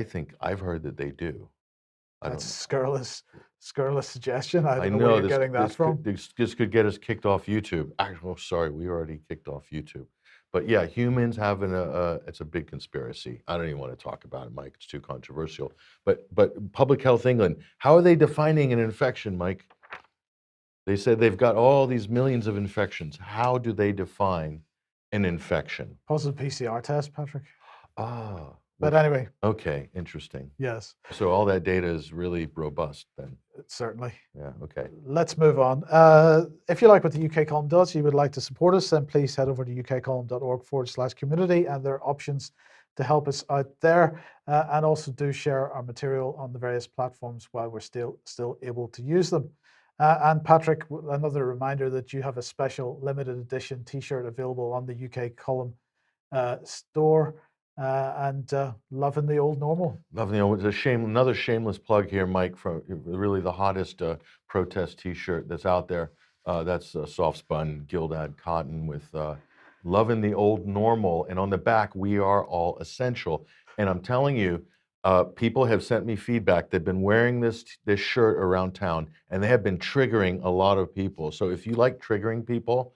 I think I've heard that they do. I don't That's know. scurrilous suggestion. I I don't know where know you're getting that from. this could get us kicked off YouTube. Oh, sorry, we already kicked off YouTube. But yeah, humans having it's a big conspiracy. I don't even want to talk about it, Mike. It's too controversial. But Public Health England, how are they defining an infection, Mike? They said they've got all these millions of infections. How do they define an infection? Positive PCR test, Patrick. Ah, But well, anyway, okay, interesting. yes, So all that data is really robust then. certainly. Yeah, okay. Let's move on. If you like what the UK column does, you would like to support us, then please head over to ukcolumn.org/community, and there are options to help us out there. And also do share our material on the various platforms while we're still able to use them. And Patrick, another reminder that you have a special limited edition T-shirt available on the UK column store. And loving the old normal. It's a shame. Another shameless plug here, Mike, for really the hottest protest T-shirt that's out there. That's soft spun Gilded cotton with "Loving the Old Normal," and on the back, "We are all essential." And I'm telling you, people have sent me feedback. They've been wearing this shirt around town, and they have been triggering a lot of people. So if you like triggering people,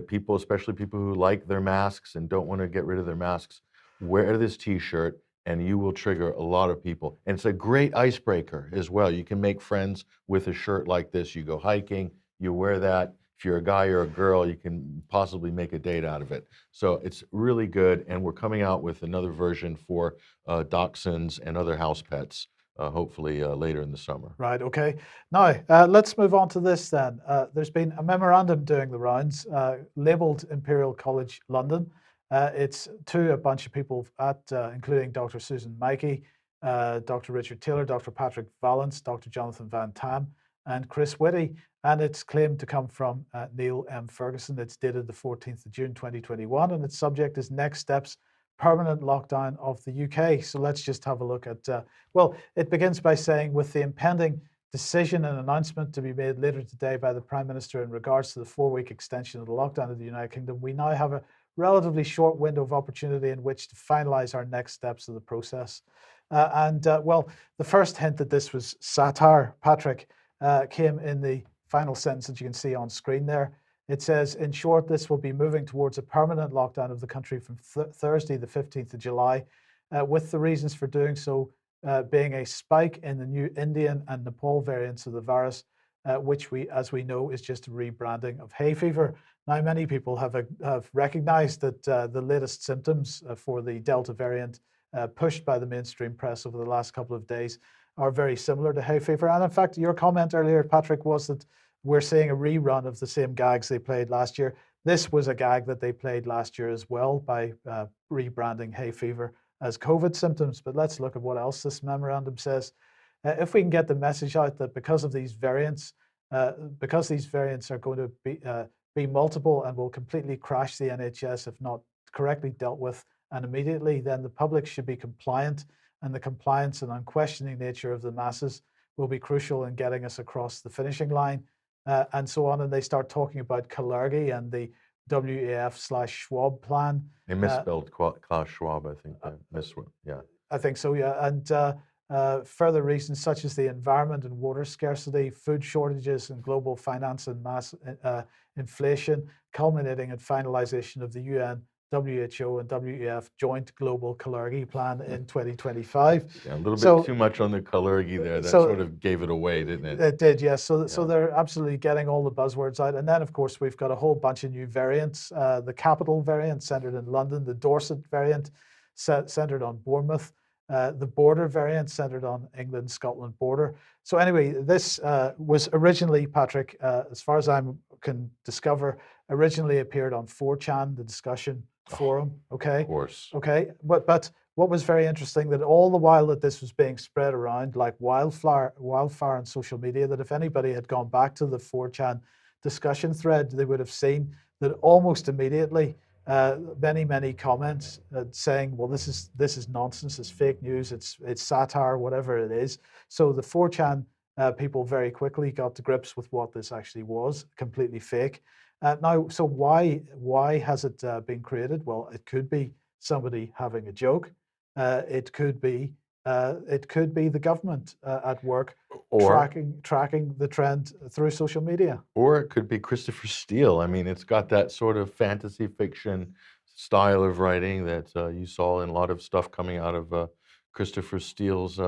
people, especially people who like their masks and don't want to get rid of their masks, wear this T-shirt and you will trigger a lot of people. And it's a great icebreaker as well. You can make friends with a shirt like this. You go hiking, you wear that. If you're a guy or a girl, you can possibly make a date out of it. So it's really good. And we're coming out with another version for dachshunds and other house pets, hopefully later in the summer. Right, okay. Now, let's move on to this then. There's been a memorandum doing the rounds, labelled Imperial College London. It's to a bunch of people at, including Dr. Susan Mikey, Dr. Richard Taylor, Dr. Patrick Vallance, Dr. Jonathan Van Tam, and Chris Whitty. And it's claimed to come from Neil M. Ferguson. It's dated the 14th of June, 2021, and its subject is next steps, permanent lockdown of the UK. So let's just have a look at, well, it begins by saying, with the impending decision and announcement to be made later today by the Prime Minister in regards to the 4-week extension of the lockdown of the United Kingdom, we now have a relatively short window of opportunity in which to finalise our next steps of the process. Well, the first hint that this was satire, Patrick, came in the final sentence that you can see on screen there. It says, in short, this will be moving towards a permanent lockdown of the country from Thursday, the 15th of July, with the reasons for doing so being a spike in the new Indian and Nepal variants of the virus, which as we know, is just a rebranding of hay fever. Now, many people have recognized that the latest symptoms for the Delta variant pushed by the mainstream press over the last couple of days are very similar to hay fever. And in fact, your comment earlier, Patrick, was that we're seeing a rerun of the same gags they played last year. This was a gag that they played last year as well by rebranding hay fever as COVID symptoms. But let's look at what else this memorandum says. If we can get the message out that because these variants are going to be multiple and will completely crash the NHS if not correctly dealt with and immediately, then the public should be compliant, and the compliance and unquestioning nature of the masses will be crucial in getting us across the finishing line, and so on. And they start talking about Kalergi and the WEF/Schwab plan. They misspelled Klaus Schwab, I think. Yeah. I think so, yeah. And further reasons such as the environment and water scarcity, food shortages, and global finance and mass inflation, culminating in finalization of the UN, WHO, and WEF joint global Kalergi plan in 2025. Yeah, a little bit too much on the Kalergi there. That sort of gave it away, didn't it? It did, yes. So they're absolutely getting all the buzzwords out. And then, of course, we've got a whole bunch of new variants. The capital variant centered in London, the Dorset variant centered on Bournemouth, the border variant centered on England-Scotland border. So anyway, this was originally, Patrick, as far as I can discover, originally appeared on 4chan, the discussion forum. Okay. Of course. Okay. But what was very interesting, that all the while that this was being spread around like wildfire on social media, that if anybody had gone back to the 4chan discussion thread, they would have seen that almost immediately many comments saying, well, this is nonsense, it's fake news, it's satire, whatever it is. So the 4chan people very quickly got to grips with what this actually was, completely fake. Now, so why has it been created? Well, it could be somebody having a joke. It could be It could be the government at work Or tracking the trend through social media. Or it could be Christopher Steele. I mean, it's got that sort of fantasy fiction style of writing that you saw in a lot of stuff coming out of Christopher Steele's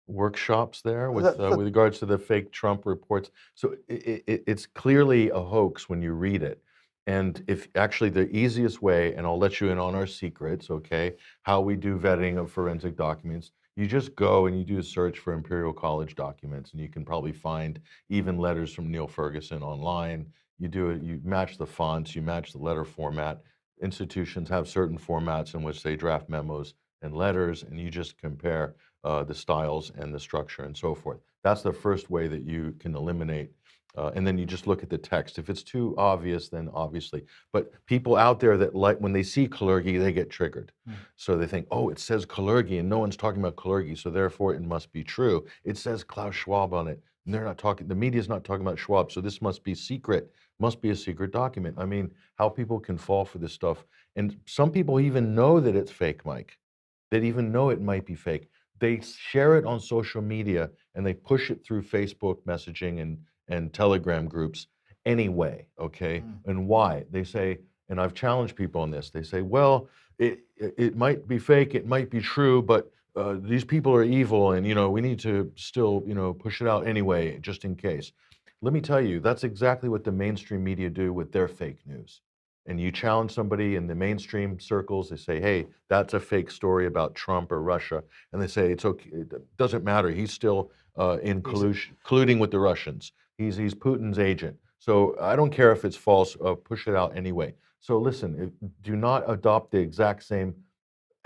workshops there with regards to the fake Trump reports. So it's clearly a hoax when you read it. And if actually the easiest way, and I'll let you in on our secrets, okay, how we do vetting of forensic documents, you just go and you do a search for Imperial College documents, and you can probably find even letters from Neil Ferguson online. You do it, you match the fonts, you match the letter format. Institutions have certain formats in which they draft memos and letters, and you just compare the styles and the structure and so forth. That's the first way that you can eliminate. And then you just look at the text. If it's too obvious, then obviously. But people out there that like, when they see Kalergi, they get triggered. So they think, oh, it says Kalergi and no one's talking about Kalergi, so therefore it must be true. It says Klaus Schwab on it, and they're not talking, the media's not talking about Schwab, so this must be secret, must be a secret document. I mean, how people can fall for this stuff. And some people even know that it's fake, Mike. They even know it might be fake. They share it on social media and they push it through Facebook messaging and Telegram groups anyway, okay? And why? They say, and I've challenged people on this, they say, well, it might be fake, it might be true, but these people are evil and, you know, we need to still, you know, push it out anyway, just in case. Let me tell you, that's exactly what the mainstream media do with their fake news. And you challenge somebody in the mainstream circles, they say, hey, that's a fake story about Trump or Russia. And they say, it's okay, it doesn't matter, he's still in collusion, colluding with the Russians. He's Putin's agent. So I don't care if it's false, push it out anyway. So listen, do not adopt the exact same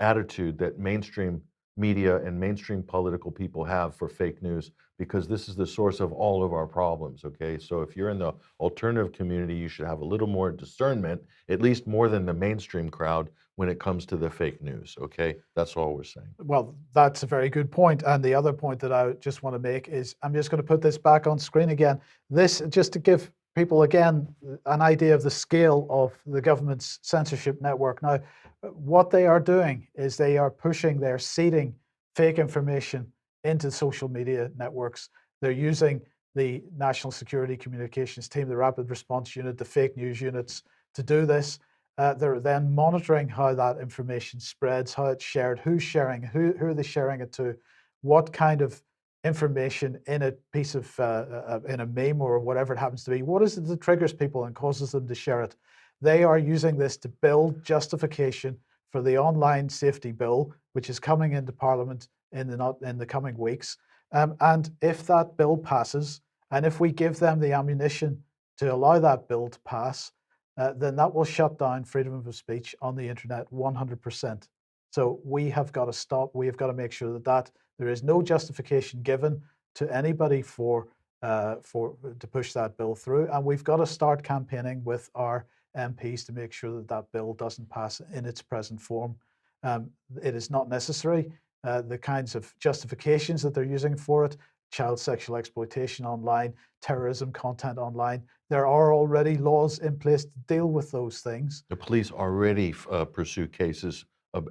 attitude that mainstream media and mainstream political people have for fake news, because this is the source of all of our problems, okay? So if you're in the alternative community, you should have a little more discernment, at least more than the mainstream crowd when it comes to the fake news, okay? That's all we're saying. Well, that's a very good point. And the other point that I just want to make is, I'm just going to put this back on screen again. This, just to give people, again, an idea of the scale of the government's censorship network. Now, what they are doing is they are pushing, they're seeding fake information into social media networks. They're using the National Security Communications Team, the Rapid Response Unit, the fake news units to do this. They're then monitoring how that information spreads, how it's shared, who's sharing, who are they sharing it to, what kind of information in a piece of, in a meme or whatever it happens to be, what is it that triggers people and causes them to share it? They are using this to build justification for the online safety bill, which is coming into Parliament in the coming weeks. And if that bill passes, and if we give them the ammunition to allow that bill to pass, then that will shut down freedom of speech on the internet 100%. So we have got to stop. We have got to make sure that there is no justification given to anybody to push that bill through, and we've got to start campaigning with our MPs to make sure that that bill doesn't pass in its present form. It is not necessary. The kinds of justifications that they're using for it, child sexual exploitation online, terrorism content online, there are already laws in place to deal with those things. The police already pursue cases,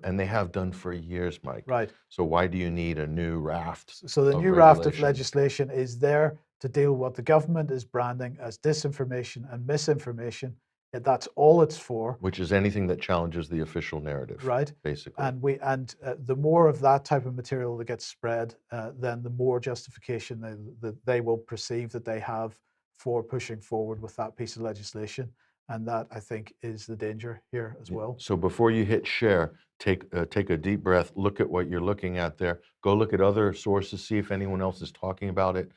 and they have done for years, Mike. Right. So why do you need a new raft? So the new raft of legislation is there to deal with what the government is branding as disinformation and misinformation. That's all it's for. Which is anything that challenges the official narrative, right? Basically. And the more of that type of material that gets spread, then the more justification that they will perceive that they have for pushing forward with that piece of legislation. And that, I think, is the danger here as well. So before you hit share, take a deep breath, look at what you're looking at there, go look at other sources, see if anyone else is talking about it.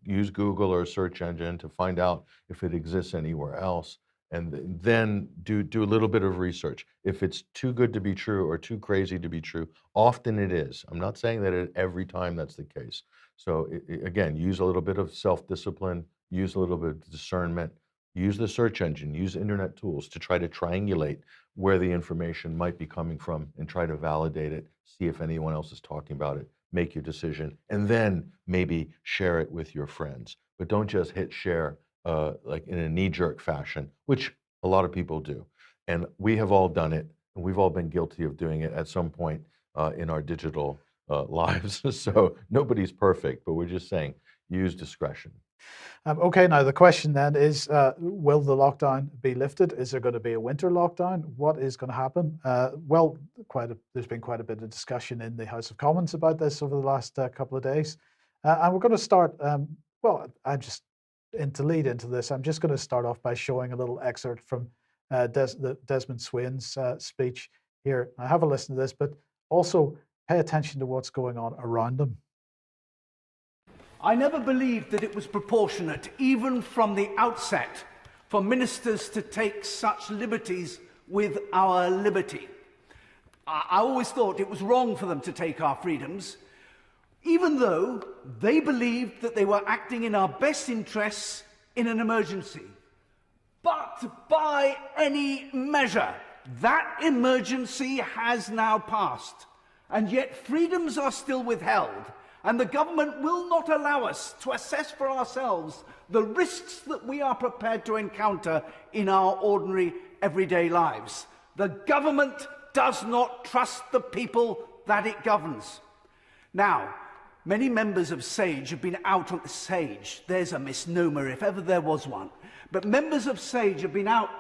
Use Google or a search engine to find out if it exists anywhere else, and then do a little bit of research. If it's too good to be true or too crazy to be true, often it is. I'm not saying that every time that's the case. So again, use a little bit of self-discipline, use a little bit of discernment, use the search engine, use internet tools to try to triangulate where the information might be coming from and try to validate it, see if anyone else is talking about it, make your decision, and then maybe share it with your friends. But don't just hit share like in a knee-jerk fashion, which a lot of people do. And we have all done it, and we've all been guilty of doing it at some point. in our digital lives. So nobody's perfect, but we're just saying use discretion. Okay, now the question then is, will the lockdown be lifted? Is there going to be a winter lockdown? What is going to happen? Well, there's been quite a bit of discussion in the House of Commons about this over the last couple of days. And we're going to start, well, to lead into this, I'm just going to start off by showing a little excerpt from Desmond Swayne's speech here. Now, have a listen to this, but also pay attention to what's going on around them. I never believed that it was proportionate, even from the outset, for ministers to take such liberties with our liberty. I always thought it was wrong for them to take our freedoms, even though they believed that they were acting in our best interests in an emergency. But by any measure, that emergency has now passed, and yet freedoms are still withheld. And the government will not allow us to assess for ourselves the risks that we are prepared to encounter in our ordinary everyday lives. The government does not trust the people that it governs. Now, many members of SAGE have been out on SAGE. There's a misnomer if ever there was one. But members of SAGE have been out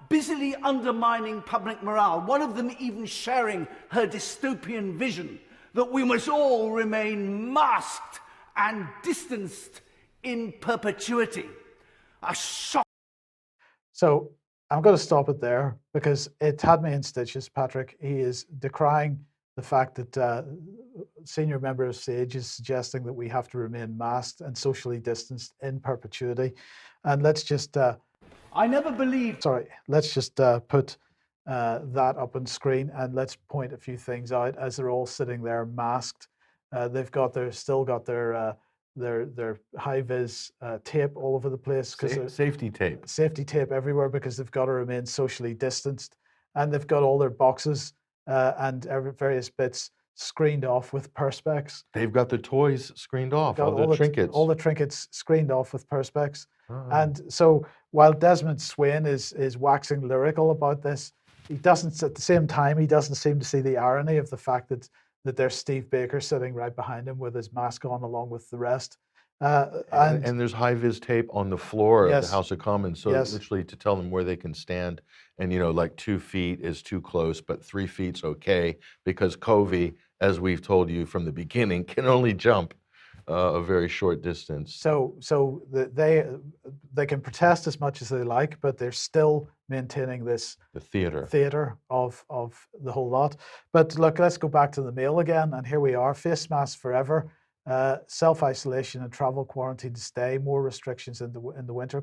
busily undermining public morale, one of them even sharing her dystopian vision that we must all remain masked and distanced in perpetuity. A shock. So I'm going to stop it there because it had me in stitches, Patrick. He is decrying the fact that senior member of SAGE is suggesting that we have to remain masked and socially distanced in perpetuity. And let's just... I never believed... Sorry, let's just put that up on screen and let's point a few things out as they're all sitting there masked. They've still got their high-vis tape all over the place. Safety tape. Safety tape everywhere because they've got to remain socially distanced. And they've got all their boxes and various bits screened off with perspex. They've got the toys screened off, all the trinkets. All the trinkets screened off with perspex. And so while Desmond Swayne is waxing lyrical about this, he doesn't, at the same time, he doesn't seem to see the irony of the fact that there's Steve Baker sitting right behind him with his mask on along with the rest. And there's high-vis tape on the floor of the House of Commons, so literally to tell them where they can stand. And, like 2 feet is too close, but 3 feet's okay, because Covey, as we've told you from the beginning, can only jump a very short distance. So they can protest as much as they like, but they're still maintaining the theater of the whole lot. But look, let's go back to the mail again, and here we are: face masks forever, self-isolation and travel quarantine to stay, more restrictions in the winter ?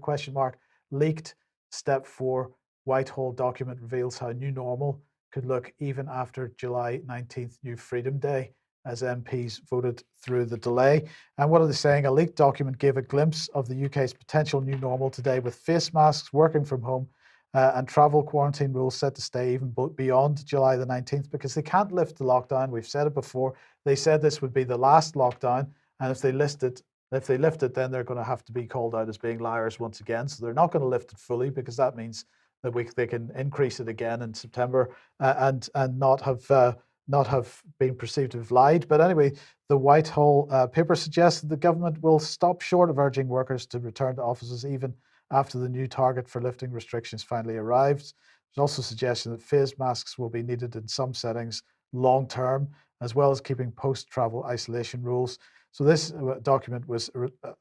Leaked step 4 Whitehall document reveals how new normal could look even after July 19th, New Freedom Day, as MPs voted through the delay. And what are they saying? A leaked document gave a glimpse of the UK's potential new normal today, with face masks, working from home, and travel quarantine rules set to stay even beyond July the 19th, because they can't lift the lockdown. We've said it before. They said this would be the last lockdown, and if they lift it, then they're going to have to be called out as being liars once again. So they're not going to lift it fully, because that means that they can increase it again in September and not have been perceived to have lied. But anyway, the Whitehall paper suggests that the government will stop short of urging workers to return to offices even after the new target for lifting restrictions finally arrives. There's also suggestion that face masks will be needed in some settings long term, as well as keeping post-travel isolation rules. So this document was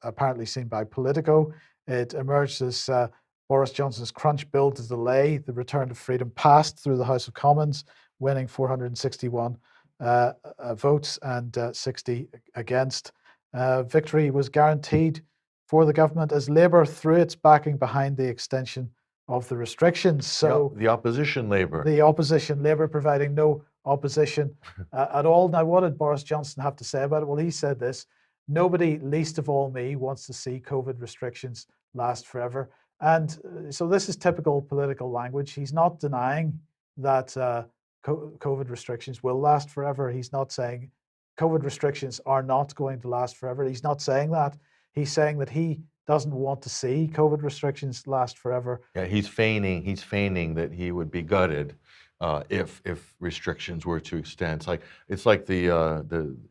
apparently seen by Politico. It emerged as Boris Johnson's crunch bill to delay the return to freedom passed through the House of Commons, winning 461 votes and 60 against. Victory was guaranteed for the government as Labour threw its backing behind the extension of the restrictions. So the opposition Labour. The opposition Labour providing no opposition at all. Now, what did Boris Johnson have to say about it? Well, he said this: "Nobody, least of all me, wants to see COVID restrictions last forever." And so this is typical political language. He's not denying that COVID restrictions will last forever. He's not saying COVID restrictions are not going to last forever. He's not saying that. He's saying that he doesn't want to see COVID restrictions last forever. Yeah, he's feigning that he would be gutted if restrictions were to extend. It's like the